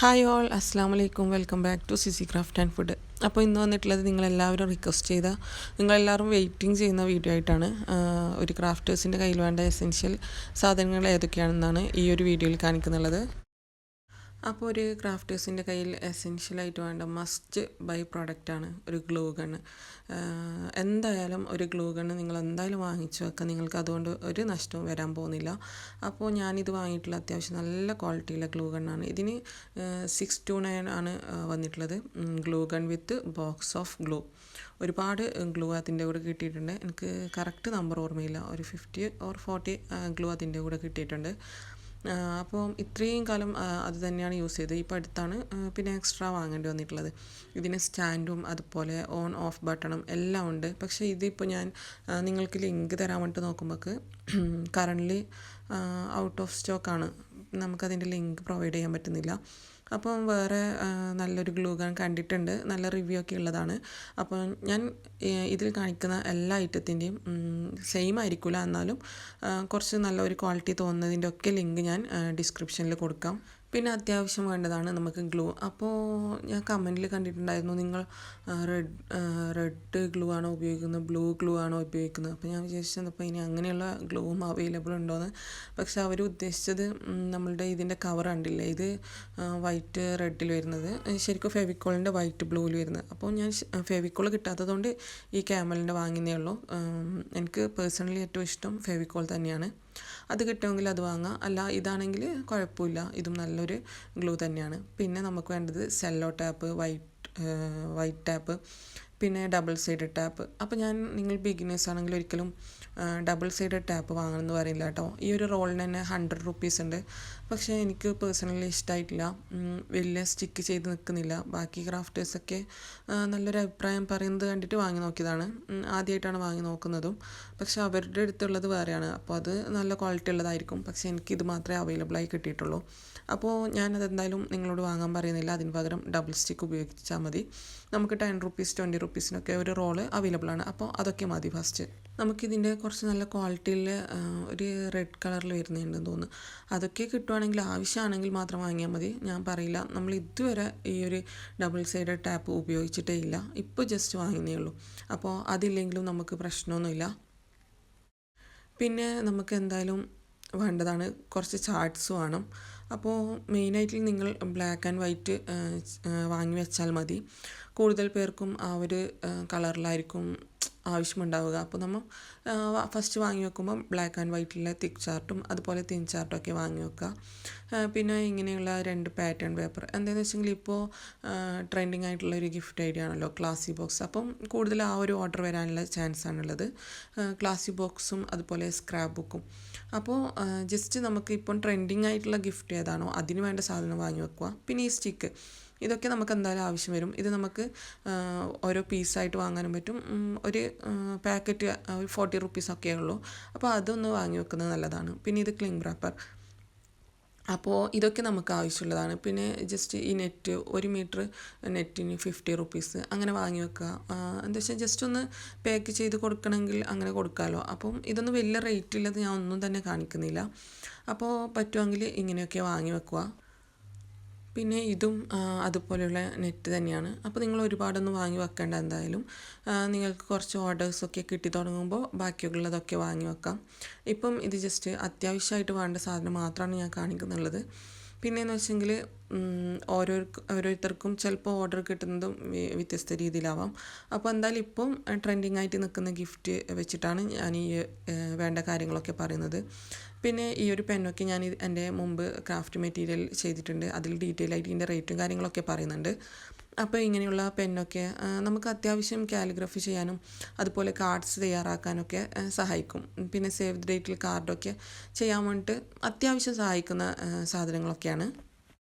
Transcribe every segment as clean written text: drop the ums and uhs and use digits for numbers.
Hi all അസ്സാം വലൈക്കും welcome back to CC craft and food. അപ്പോൾ ഇന്ന് വന്നിട്ടുള്ളത് നിങ്ങളെല്ലാവരും റിക്വസ്റ്റ് ചെയ്ത നിങ്ങളെല്ലാവരും വെയിറ്റിംഗ് ചെയ്യുന്ന വീഡിയോ ആയിട്ടാണ്. ഒരു ക്രാഫ്റ്റേഴ്സിൻ്റെ കയ്യിൽ വേണ്ട എസെൻഷ്യൽ സാധനങ്ങൾ ഏതൊക്കെയാണെന്നാണ് ഈ ഒരു വീഡിയോയിൽ കാണിക്കുന്നുള്ളത്. അപ്പോൾ ഒരു ക്രാഫ്റ്റേഴ്സിൻ്റെ കയ്യിൽ എസെൻഷ്യലായിട്ട് വേണ്ട മസ്റ്റ് ബൈ പ്രോഡക്റ്റാണ് ഒരു ഗ്ലൂ ഗണ്ണ്. എന്തായാലും ഒരു ഗ്ലൂ ഗണ്ണ് നിങ്ങൾ എന്തായാലും വാങ്ങിച്ചു വെക്കുക, നിങ്ങൾക്ക് അതുകൊണ്ട് ഒരു നഷ്ടവും വരാൻ പോകുന്നില്ല. അപ്പോൾ ഞാനിത് വാങ്ങിയിട്ടുള്ള അത്യാവശ്യം നല്ല ക്വാളിറ്റിയുള്ള ഗ്ലൂ ഗണ്ണാണ്. ഇതിന് 629 ആണ് വന്നിട്ടുള്ളത്. Glue gun with box of glue. ഒരുപാട് ഗ്ലൂ അതിൻ്റെ കൂടെ കിട്ടിയിട്ടുണ്ട്. എനിക്ക് കറക്റ്റ് നമ്പർ ഓർമ്മയില്ല, ഒരു 50 ഓർ 40 ഗ്ലൂ അതിൻ്റെ കൂടെ കിട്ടിയിട്ടുണ്ട്. അപ്പോൾ ഇത്രയും കാലം അത് തന്നെയാണ് യൂസ് ചെയ്തത്. ഇപ്പോൾ അടുത്താണ് പിന്നെ എക്സ്ട്രാ വാങ്ങേണ്ടി വന്നിട്ടുള്ളത്. ഇതിന് സ്റ്റാൻഡും അതുപോലെ ഓൺ ഓഫ് ബട്ടണും എല്ലാം ഉണ്ട്. പക്ഷേ ഇതിപ്പോൾ ഞാൻ നിങ്ങൾക്ക് ലിങ്ക് തരാൻ വേണ്ടിയിട്ട് നോക്കുമ്പോൾ കറൻ്റ്ലി ഔട്ട് ഓഫ് സ്റ്റോക്കാണ്. നമുക്കതിൻ്റെ ലിങ്ക് പ്രൊവൈഡ് ചെയ്യാൻ പറ്റുന്നില്ല. അപ്പം വേറെ നല്ലൊരു ഗ്ലൂ ഗൺ കണ്ടിട്ടുണ്ട്, നല്ല റിവ്യൂ ഒക്കെ ഉള്ളതാണ്. അപ്പോൾ ഞാൻ ഇതിൽ കാണിക്കുന്ന എല്ലാ ഐറ്റത്തിൻ്റെയും സെയിം ആയിരിക്കില്ല, എന്നാലും കുറച്ച് നല്ല ഒരു ക്വാളിറ്റി തോന്നുന്നതിൻ്റെ ഒക്കെ ലിങ്ക് ഞാൻ ഡിസ്ക്രിപ്ഷനിൽ കൊടുക്കാം. പിന്നെ അത്യാവശ്യം വേണ്ടതാണ് നമുക്ക് ഗ്ലൂ. അപ്പോൾ ഞാൻ കമൻറ്റിൽ കണ്ടിട്ടുണ്ടായിരുന്നു നിങ്ങൾ റെഡ് ഗ്ലൂ ആണോ ഉപയോഗിക്കുന്നത്, ബ്ലൂ ഗ്ലൂ ആണോ ഉപയോഗിക്കുന്നത്. അപ്പോൾ ഞാൻ വിചാരിച്ചപ്പോൾ ഇനി അങ്ങനെയുള്ള ഗ്ലൂവും അവൈലബിൾ ഉണ്ടോയെന്ന്. പക്ഷെ അവർ ഉദ്ദേശിച്ചത് നമ്മളുടെ ഇതിൻ്റെ കവർ കണ്ടില്ലേ, ഇത് വൈറ്റ് റെഡിൽ വരുന്നത്, ശരിക്കും ഫെവിക്കോളിൻ്റെ വൈറ്റ് ബ്ലൂവിൽ വരുന്നത്. അപ്പോൾ ഞാൻ ഫെവിക്കോൾ കിട്ടാത്തതുകൊണ്ട് ഈ ക്യാമലിൻ്റെ വാങ്ങുന്നേ ഉള്ളൂ. എനിക്ക് പേഴ്സണലി ഏറ്റവും ഇഷ്ടം ഫെവിക്കോൾ തന്നെയാണ്. അത് കിട്ടുമെങ്കിൽ അത് വാങ്ങാം, അല്ല ഇതാണെങ്കിൽ കുഴപ്പമില്ല, ഇതും നല്ലൊരു ഗ്ലൂ തന്നെയാണ്. പിന്നെ നമുക്ക് വേണ്ടത് സെല്ലോ ടാപ്പ്, വൈറ്റ് ടാപ്പ്, പിന്നെ ഡബിൾ സൈഡഡ് ടാപ്പ്. അപ്പോൾ നിങ്ങൾ ബിഗിനേഴ്സ് ആണെങ്കിൽ ഒരിക്കലും ഡബിൾ സൈഡഡ് ടാപ്പ് വാങ്ങണമെന്ന് പറയില്ല കേട്ടോ. ഈ ഒരു റോളിന് തന്നെ 100 റുപ്പീസ് ഉണ്ട്. പക്ഷേ എനിക്ക് പേഴ്സണലി ഇഷ്ടമായിട്ടില്ല, വലിയ സ്റ്റിക്ക് ചെയ്ത് നിൽക്കുന്നില്ല. ബാക്കി ക്രാഫ്റ്റേഴ്സൊക്കെ നല്ലൊരു അഭിപ്രായം പറയുന്നത് കണ്ടിട്ട് വാങ്ങി നോക്കിയതാണ്. ആദ്യമായിട്ടാണ് വാങ്ങി നോക്കുന്നതും. പക്ഷേ അവരുടെ അടുത്തുള്ളത് വേറെയാണ്, അപ്പോൾ അത് നല്ല ക്വാളിറ്റി ഉള്ളതായിരിക്കും. പക്ഷേ എനിക്കിത് മാത്രമേ അവൈലബിളായി കിട്ടിയിട്ടുള്ളൂ. അപ്പോൾ ഞാനതെന്തായാലും നിങ്ങളോട് വാങ്ങാൻ പറയുന്നില്ല, അതിന് പകരം ഡബിൾ സ്റ്റിക്ക് ഉപയോഗിച്ചാൽ മതി. നമുക്ക് 10 റുപ്പീസ് 20 റുപ്പീസിനൊക്കെ ഒരു റോള് അവൈലബിൾ ആണ്. അപ്പോൾ അതൊക്കെ മതി. ഫസ്റ്റ് നമുക്കിതിൻ്റെ കുറച്ച് നല്ല ക്വാളിറ്റിയിൽ ഒരു റെഡ് കളറിൽ വരുന്നുണ്ടെന്ന് തോന്നുന്നു. അതൊക്കെ കിട്ടുവാണെങ്കിൽ ആവശ്യമാണെങ്കിൽ മാത്രം വാങ്ങിയാൽ മതി. ഞാൻ പറയില്ല, നമ്മൾ ഇതുവരെ ഈ ഒരു ഡബിൾ സൈഡഡ് ടാപ്പ് ഉപയോഗിച്ചിട്ടേ ഇല്ല, ഇപ്പോൾ ജസ്റ്റ് വാങ്ങുന്നേ ഉള്ളൂ. അപ്പോൾ അതില്ലെങ്കിലും നമുക്ക് പ്രശ്നമൊന്നുമില്ല. പിന്നെ നമുക്ക് എന്തായാലും വേണ്ടതാണ് കുറച്ച് ചാർട്ട്സ് വേണം. അപ്പോൾ മെയിനായിട്ട് നിങ്ങൾ ബ്ലാക്ക് ആൻഡ് വൈറ്റ് വാങ്ങി വെച്ചാൽ മതി. കൂടുതൽ പേർക്കും ആ ഒരു കളറിലായിരിക്കും ആവശ്യമുണ്ടാവുക. അപ്പോൾ നമ്മൾ ഫസ്റ്റ് വാങ്ങി വെക്കുമ്പം ബ്ലാക്ക് ആൻഡ് വൈറ്റിലെ തിക്ക് ചാർട്ടും അതുപോലെ തിൻ ചാർട്ടും ഒക്കെ വാങ്ങി വെക്കുക. പിന്നെ ഇങ്ങനെയുള്ള 2 പാറ്റേൺ പേപ്പർ. എന്താണെന്ന് വെച്ചെങ്കിൽ ഇപ്പോൾ ട്രെൻഡിങ് ആയിട്ടുള്ള ഒരു ഗിഫ്റ്റ് ഐഡിയ ആണല്ലോ ക്ലാസി ബോക്സ്. അപ്പം കൂടുതൽ ആ ഒരു ഓർഡർ വരാനുള്ള ചാൻസ് ആണുള്ളത്. ക്ലാസി ബോക്സും അതുപോലെ സ്ക്രാപ്പ് ബുക്കും. അപ്പോൾ ജസ്റ്റ് നമുക്ക് ഇപ്പം ട്രെൻഡിങ് ആയിട്ടുള്ള ഗിഫ്റ്റ് ഏതാണോ അതിന് വേണ്ട സാധനം വാങ്ങി വെക്കുക. പിന്നെ ഈ സ്റ്റിക്ക്, ഇതൊക്കെ നമുക്ക് എന്തായാലും ആവശ്യം വരും. ഇത് നമുക്ക് ഓരോ പീസായിട്ട് വാങ്ങാനും പറ്റും. ഒരു പാക്കറ്റ് 40 റുപ്പീസൊക്കെ ഉള്ളൂ. അപ്പോൾ അതൊന്ന് വാങ്ങി വെക്കുന്നത് നല്ലതാണ്. പിന്നെ ഇത് ക്ലിംഗ് റാപ്പർ. അപ്പോൾ ഇതൊക്കെ നമുക്ക് ആവശ്യമുള്ളതാണ്. പിന്നെ ജസ്റ്റ് ഈ നെറ്റ് 1 മീറ്റർ നെറ്റിന് 50 റുപ്പീസ് അങ്ങനെ വാങ്ങി വെക്കുക. എന്താ വെച്ചാൽ ജസ്റ്റ് ഒന്ന് പാക്ക് ചെയ്ത് കൊടുക്കണമെങ്കിൽ അങ്ങനെ കൊടുക്കാമല്ലോ. അപ്പം ഇതൊന്നും വലിയ റേറ്റ് ഇല്ലത് ഞാൻ ഒന്നും തന്നെ കാണിക്കുന്നില്ല. അപ്പോൾ പറ്റുമെങ്കിൽ ഇങ്ങനെയൊക്കെ വാങ്ങി വെക്കുക. പിന്നെ ഇതും അതുപോലെയുള്ള നെറ്റ് തന്നെയാണ്. അപ്പോൾ നിങ്ങൾ ഒരുപാടൊന്നും വാങ്ങി വെക്കേണ്ട. എന്തായാലും നിങ്ങൾക്ക് കുറച്ച് ഓർഡേഴ്സൊക്കെ കിട്ടി തുടങ്ങുമ്പോൾ ബാക്കിയുള്ളതൊക്കെ വാങ്ങി വെക്കാം. ഇപ്പം ഇത് ജസ്റ്റ് അത്യാവശ്യമായിട്ട് വേണ്ട സാധനം മാത്രമാണ് ഞാൻ കാണിക്കുന്നുള്ളത്. പിന്നെയെന്ന് വെച്ചെങ്കിൽ ഓരോരുത്തർക്കും ചിലപ്പോൾ ഓർഡർ കിട്ടുന്നതും വ്യത്യസ്ത രീതിയിലാവാം. അപ്പോൾ എന്തായാലും ഇപ്പം ട്രെൻഡിങ് ആയിട്ട് നിൽക്കുന്ന ഗിഫ്റ്റ് വെച്ചിട്ടാണ് ഞാൻ ഈ വേണ്ട കാര്യങ്ങളൊക്കെ പറയുന്നത്. പിന്നെ ഈ ഒരു പെന്നൊക്കെ ഞാൻ എൻ്റെ മുമ്പ് ക്രാഫ്റ്റ് മെറ്റീരിയൽ ചെയ്തിട്ടുണ്ട്, അതിൽ ഡീറ്റെയിൽ ആയിട്ട് ഇതിൻ്റെ റേറ്റും കാര്യങ്ങളൊക്കെ പറയുന്നുണ്ട്. അപ്പോൾ ഇങ്ങനെയുള്ള പെന്നൊക്കെ നമുക്ക് അത്യാവശ്യം കാലിഗ്രഫി ചെയ്യാനും അതുപോലെ കാർഡ്സ് തയ്യാറാക്കാനൊക്കെ സഹായിക്കും. പിന്നെ സേവ് ദ ഡേറ്റിൽ കാർഡൊക്കെ ചെയ്യാൻ വേണ്ടിയിട്ട് അത്യാവശ്യം സഹായിക്കുന്ന സാധനങ്ങളൊക്കെയാണ്.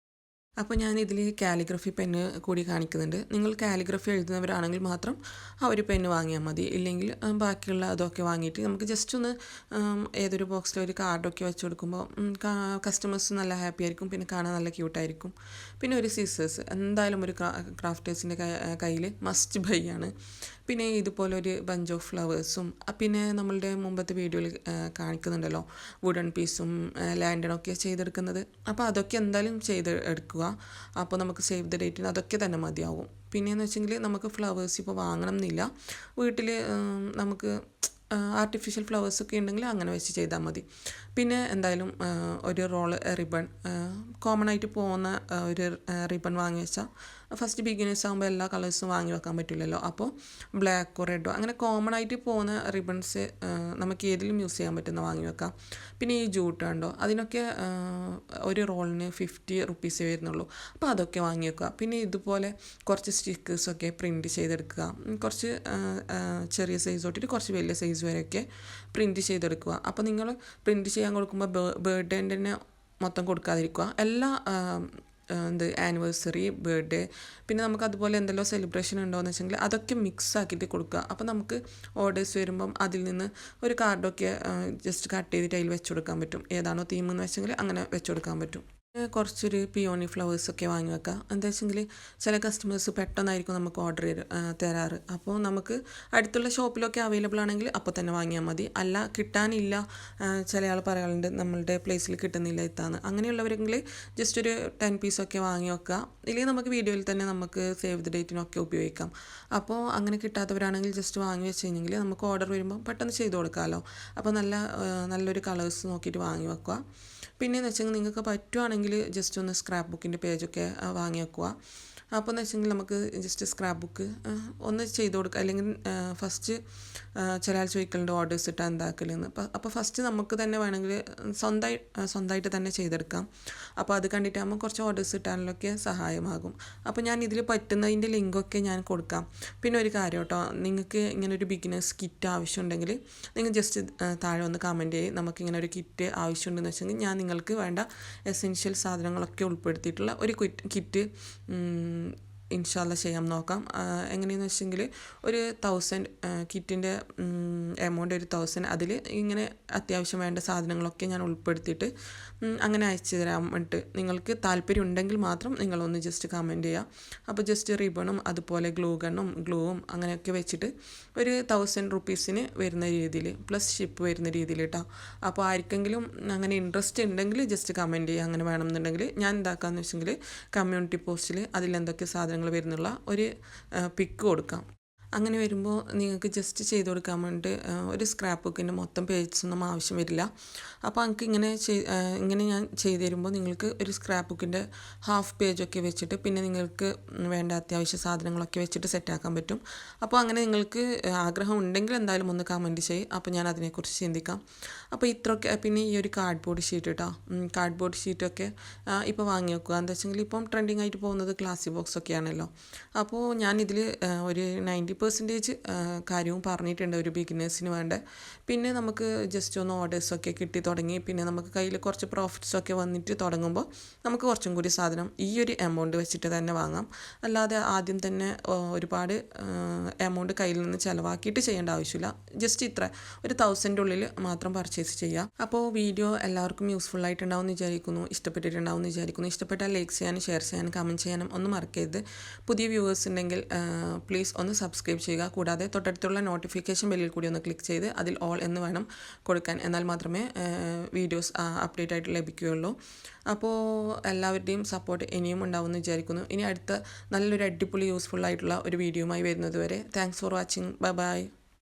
അപ്പോൾ ഞാൻ ഇതിൽ കാലിഗ്രഫി പെന്ന് കൂടി കാണിക്കുന്നുണ്ട്. നിങ്ങൾ കാലിഗ്രഫി എഴുതുന്നവരാണെങ്കിൽ മാത്രം ആ ഒരു പെന്ന് വാങ്ങിയാൽ മതി. ഇല്ലെങ്കിൽ ബാക്കിയുള്ള അതൊക്കെ വാങ്ങിയിട്ട് നമുക്ക് ജസ്റ്റ് ഒന്ന് ഏതൊരു ബോക്സിൽ ഒരു കാർഡൊക്കെ വെച്ച് കൊടുക്കുമ്പോൾ കസ്റ്റമേഴ്സ് നല്ല ഹാപ്പി ആയിരിക്കും. പിന്നെ കാണാൻ നല്ല ക്യൂട്ടായിരിക്കും. പിന്നെ ഒരു സീസേഴ്സ് എന്തായാലും ഒരു ക്രാഫ്റ്റേഴ്സിൻ്റെ കയ്യിൽ മസ്റ്റ് ബൈ ആണ്. പിന്നെ ഇതുപോലെ ഒരു ബഞ്ച് ഓഫ് ഫ്ലവേഴ്സും, പിന്നെ നമ്മളുടെ മുമ്പത്തെ വീഡിയോയിൽ കാണിക്കുന്നുണ്ടല്ലോ വുഡൻ പീസും ലാൻഡനൊക്കെ ചെയ്തെടുക്കുന്നത്. അപ്പോൾ അതൊക്കെ എന്തായാലും ചെയ്ത് എടുക്കുക. കൊടുക്കുക. അപ്പോൾ നമുക്ക് സേവ് ദ ഡേറ്റിന് അതൊക്കെ തന്നെ മതിയാവും. പിന്നെയെന്ന് വെച്ചെങ്കിൽ നമുക്ക് ഫ്ലവേഴ്സ് ഇപ്പോൾ വാങ്ങണം എന്നില്ല. വീട്ടിൽ നമുക്ക് ആർട്ടിഫിഷ്യൽ ഫ്ലവേഴ്സൊക്കെ ഉണ്ടെങ്കിൽ അങ്ങനെ വെച്ച് ചെയ്താൽ മതി. പിന്നെ എന്തായാലും ഒരു റോള് റിബൺ കോമൺ ആയിട്ട് പോകുന്ന ഒരു റിബൺ വാങ്ങി വെച്ചാൽ ഫസ്റ്റ് ബിഗിനേഴ്സ് ആകുമ്പോൾ എല്ലാ കളേഴ്സും വാങ്ങി വെക്കാൻ പറ്റില്ലല്ലോ. അപ്പോൾ ബ്ലാക്കോ റെഡോ അങ്ങനെ കോമൺ ആയിട്ട് പോകുന്ന റിബൺസ് നമുക്ക് ഏതിലും യൂസ് ചെയ്യാൻ പറ്റുന്ന വാങ്ങി വെക്കാം. പിന്നെ ഈ ജൂട്ട് കണ്ടോ, അതിനൊക്കെ ഒരു റോളിന് 50 റുപ്പീസേ വരുന്നുള്ളൂ. അപ്പോൾ അതൊക്കെ വാങ്ങി വെക്കുക. പിന്നെ ഇതുപോലെ കുറച്ച് സ്റ്റിക്കേഴ്സൊക്കെ പ്രിൻറ്റ് ചെയ്തെടുക്കുക. കുറച്ച് ചെറിയ സൈസ് തൊട്ടിട്ട് കുറച്ച് വലിയ സൈസ് വരെയൊക്കെ പ്രിൻറ്റ് ചെയ്തെടുക്കുക. അപ്പോൾ നിങ്ങൾ പ്രിൻറ്റ് ചെയ്യാൻ കൊടുക്കുമ്പോൾ ബർത്ത്ഡേൻ്റെ തന്നെ മൊത്തം കൊടുക്കാതിരിക്കുക. എല്ലാ ആനിവേഴ്സറി, ബർത്ത്ഡേ, പിന്നെ നമുക്ക് അതുപോലെ എന്തെല്ലോ സെലിബ്രേഷൻ ഉണ്ടോയെന്ന് വെച്ചെങ്കിൽ അതൊക്കെ മിക്സ് ആക്കിയിട്ട് കൊടുക്കുക. അപ്പോൾ നമുക്ക് ഓർഡേഴ്സ് വരുമ്പം അതിൽ നിന്ന് ഒരു കാർഡൊക്കെ ജസ്റ്റ് കട്ട് ചെയ്തിട്ട് അതിൽ വെച്ച് കൊടുക്കാൻ പറ്റും. ഏതാണോ തീം എന്ന് വെച്ചെങ്കിൽ അങ്ങനെ വെച്ച് കൊടുക്കാൻ പറ്റും. കുറച്ചൊരു പിയോണി ഫ്ലവേഴ്സൊക്കെ വാങ്ങി വെക്കുക. എന്താ വെച്ചെങ്കിൽ ചില കസ്റ്റമേഴ്സ് പെട്ടെന്നായിരിക്കും നമുക്ക് ഓർഡർ തരാറ്. അപ്പോൾ നമുക്ക് അടുത്തുള്ള ഷോപ്പിലൊക്കെ അവൈലബിൾ ആണെങ്കിൽ അപ്പോൾ തന്നെ വാങ്ങിയാൽ മതി. അല്ല കിട്ടാനില്ല, ചില ആൾ പറയാറുണ്ട് നമ്മളുടെ പ്ലേസിൽ കിട്ടുന്നില്ല എത്താന്ന്. അങ്ങനെയുള്ളവരെങ്കിൽ ജസ്റ്റ് ഒരു 10 പീസൊക്കെ വാങ്ങി വെക്കുക. ഇല്ലെങ്കിൽ നമുക്ക് വീഡിയോയിൽ തന്നെ നമുക്ക് സേവ് ദ ഡേറ്റിനൊക്കെ ഉപയോഗിക്കാം. അപ്പോൾ അങ്ങനെ കിട്ടാത്തവരാണെങ്കിൽ ജസ്റ്റ് വാങ്ങി വെച്ച് കഴിഞ്ഞെങ്കിൽ നമുക്ക് ഓർഡർ വരുമ്പോൾ പെട്ടെന്ന് ചെയ്ത് കൊടുക്കാമല്ലോ. അപ്പോൾ നല്ലൊരു കളേഴ്സ് നോക്കിയിട്ട് വാങ്ങി വെക്കുക. പിന്നെയെന്ന് വെച്ചെങ്കിൽ നിങ്ങൾക്ക് പറ്റുവാണെങ്കിൽ ജസ്റ്റ് ഒന്ന് സ്ക്രാപ്പ് ബുക്കിൻ്റെ പേജൊക്കെ വാങ്ങി വെക്കുക. അപ്പോൾ എന്ന് വെച്ചെങ്കിൽ നമുക്ക് ജസ്റ്റ് സ്ക്രാപ്പ് ബുക്ക് ഒന്ന് ചെയ്ത് കൊടുക്കുക. അല്ലെങ്കിൽ ഫസ്റ്റ് ചില ആൾ ചോദിക്കലുണ്ട് ഓർഡേഴ്സ് ഇട്ടാൽ എന്താക്കലെന്ന്. അപ്പോൾ ഫസ്റ്റ് നമുക്ക് തന്നെ വേണമെങ്കിൽ സ്വന്തമായിട്ട് തന്നെ ചെയ്തെടുക്കാം. അപ്പോൾ അത് കണ്ടിട്ടാകുമ്പോൾ കുറച്ച് ഓർഡേഴ്സ് ഇട്ടാലൊക്കെ സഹായമാകും. അപ്പോൾ ഞാൻ ഇതിൽ പറ്റുന്നതിൻ്റെ ലിങ്കൊക്കെ ഞാൻ കൊടുക്കാം. പിന്നെ ഒരു കാര്യം കേട്ടോ, നിങ്ങൾക്ക് ഇങ്ങനെ ഒരു ബിഗിനേഴ്സ് കിറ്റ് ആവശ്യമുണ്ടെങ്കിൽ നിങ്ങൾ ജസ്റ്റ് താഴെ ഒന്ന് കമൻറ്റ് ചെയ്യും. നമുക്കിങ്ങനെ ഒരു കിറ്റ് ആവശ്യമുണ്ടെന്ന് വെച്ചെങ്കിൽ ഞാൻ നിങ്ങൾക്ക് വേണ്ട എസെൻഷ്യൽ സാധനങ്ങളൊക്കെ ഉൾപ്പെടുത്തിയിട്ടുള്ള ഒരു കിറ്റ് ഇൻഷാല്ല ചെയ്യാൻ നോക്കാം. എങ്ങനെയെന്ന് വെച്ചെങ്കിൽ ഒരു 1000 കിറ്റിൻ്റെ എമൗണ്ട് ഒരു 1000, അതിൽ ഇങ്ങനെ അത്യാവശ്യം വേണ്ട സാധനങ്ങളൊക്കെ ഞാൻ ഉൾപ്പെടുത്തിയിട്ട് അങ്ങനെ അയച്ചു തരാൻ വേണ്ടിയിട്ട് നിങ്ങൾക്ക് താല്പര്യം ഉണ്ടെങ്കിൽ മാത്രം നിങ്ങളൊന്ന് ജസ്റ്റ് കമൻറ്റ് ചെയ്യുക. അപ്പോൾ ജസ്റ്റ് റിബണും അതുപോലെ ഗ്ലൂവും അങ്ങനെയൊക്കെ വെച്ചിട്ട് ഒരു 1000 റുപ്പീസിന് വരുന്ന രീതിയിൽ പ്ലസ് ഷിപ്പ് വരുന്ന രീതിയിൽ കേട്ടോ. അപ്പോൾ ആർക്കെങ്കിലും അങ്ങനെ ഇൻട്രസ്റ്റ് ഉണ്ടെങ്കിൽ ജസ്റ്റ് കമൻറ്റ് ചെയ്യുക. അങ്ങനെ വേണമെന്നുണ്ടെങ്കിൽ ഞാൻ എന്താക്കാമെന്ന് വെച്ചെങ്കിൽ കമ്മ്യൂണിറ്റി പോസ്റ്റിൽ അതിലെന്തൊക്കെ സാധനങ്ങൾ വരുന്നുള്ള ഒരു പിക്ക് കൊടുക്കാം. അങ്ങനെ വരുമ്പോൾ നിങ്ങൾക്ക് ജസ്റ്റ് ചെയ്ത് കൊടുക്കാൻ വേണ്ടിയിട്ട് ഒരു സ്ക്രാപ്പ് ബുക്കിൻ്റെ മൊത്തം പേജൊന്നും ആവശ്യം വരില്ല. അപ്പോൾ എനിക്ക് ഇങ്ങനെ ഞാൻ ചെയ്ത് തരുമ്പോൾ നിങ്ങൾക്ക് ഒരു സ്ക്രാപ്പ് ബുക്കിൻ്റെ ഹാഫ് പേജൊക്കെ വെച്ചിട്ട് പിന്നെ നിങ്ങൾക്ക് വേണ്ട അത്യാവശ്യ സാധനങ്ങളൊക്കെ വെച്ചിട്ട് സെറ്റാക്കാൻ പറ്റും. അപ്പോൾ അങ്ങനെ നിങ്ങൾക്ക് ആഗ്രഹം ഉണ്ടെങ്കിൽ എന്തായാലും ഒന്ന് കമൻറ്റ് ചെയ്യും. അപ്പോൾ ഞാൻ അതിനെക്കുറിച്ച് ചിന്തിക്കാം. അപ്പോൾ ഇത്രയൊക്കെ. പിന്നെ ഈ ഒരു കാർഡ്ബോർഡ് ഷീറ്റ് കേട്ടോ, കാർഡ്ബോർഡ് ഷീറ്റൊക്കെ ഇപ്പോൾ വാങ്ങി വെക്കുക. എന്താ വെച്ചെങ്കിൽ ഇപ്പം ട്രെൻഡിങ് ആയിട്ട് പോകുന്നത് ക്ലാസി ബോക്സ് ഒക്കെയാണല്ലോ. അപ്പോൾ ഞാനിതിൽ ഒരു 90% കാര്യവും പറഞ്ഞിട്ടുണ്ട് ഒരു ബിഗിനേഴ്സിന് വേണ്ട. പിന്നെ നമുക്ക് ജസ്റ്റ് ഒന്ന് ഓർഡേഴ്സൊക്കെ കിട്ടി തുടങ്ങി പിന്നെ നമുക്ക് കയ്യിൽ കുറച്ച് പ്രോഫിറ്റ്സൊക്കെ വന്നിട്ട് തുടങ്ങുമ്പോൾ നമുക്ക് കുറച്ചും കൂടി സാധനം ഈ ഒരു എമൗണ്ട് വെച്ചിട്ട് തന്നെ വാങ്ങാം. അല്ലാതെ ആദ്യം തന്നെ ഒരുപാട് എമൗണ്ട് കയ്യിൽ നിന്ന് ചിലവാക്കിയിട്ട് ചെയ്യേണ്ട ആവശ്യമില്ല. ജസ്റ്റ് ഇത്ര ഒരു 1000 ഉള്ളിൽ മാത്രം പർച്ചേസ് ചെയ്യാം. അപ്പോൾ വീഡിയോ എല്ലാവർക്കും യൂസ്ഫുൾ ആയിട്ടുണ്ടാവും എന്ന് വിചാരിക്കുന്നു, ഇഷ്ടപ്പെട്ടിട്ടുണ്ടാവും എന്ന് വിചാരിക്കുന്നു. ഇഷ്ടപ്പെട്ടാൽ ലൈക്ക് ചെയ്യാനും ഷെയർ ചെയ്യാനും കമൻറ്റ് ചെയ്യാനും ഒന്നും മറക്കരുത്. പുതിയ വ്യൂവേഴ്സ് ഉണ്ടെങ്കിൽ പ്ലീസ് ഒന്ന് സബ്സ്ക്രൈബ് ചെയ്യുക. കൂടാതെ തൊട്ടടുത്തുള്ള നോട്ടിഫിക്കേഷൻ ബെല്ലിൽ കൂടി ഒന്ന് ക്ലിക്ക് ചെയ്ത് അതിൽ ഓൾ എന്ന് വേണം കൊടുക്കാൻ. എന്നാൽ മാത്രമേ വീഡിയോസ് അപ്ഡേറ്റ് ആയിട്ട് ലഭിക്കുകയുള്ളൂ. അപ്പോൾ എല്ലാവരുടെയും സപ്പോർട്ട് ഇനിയും ഉണ്ടാവുമെന്ന് വിചാരിക്കുന്നു. ഇനി അടുത്ത നല്ലൊരു അടിപൊളി യൂസ്ഫുൾ ആയിട്ടുള്ള ഒരു വീഡിയോയുമായി വരുന്നത് വരെ thanks for watching. Bye bye.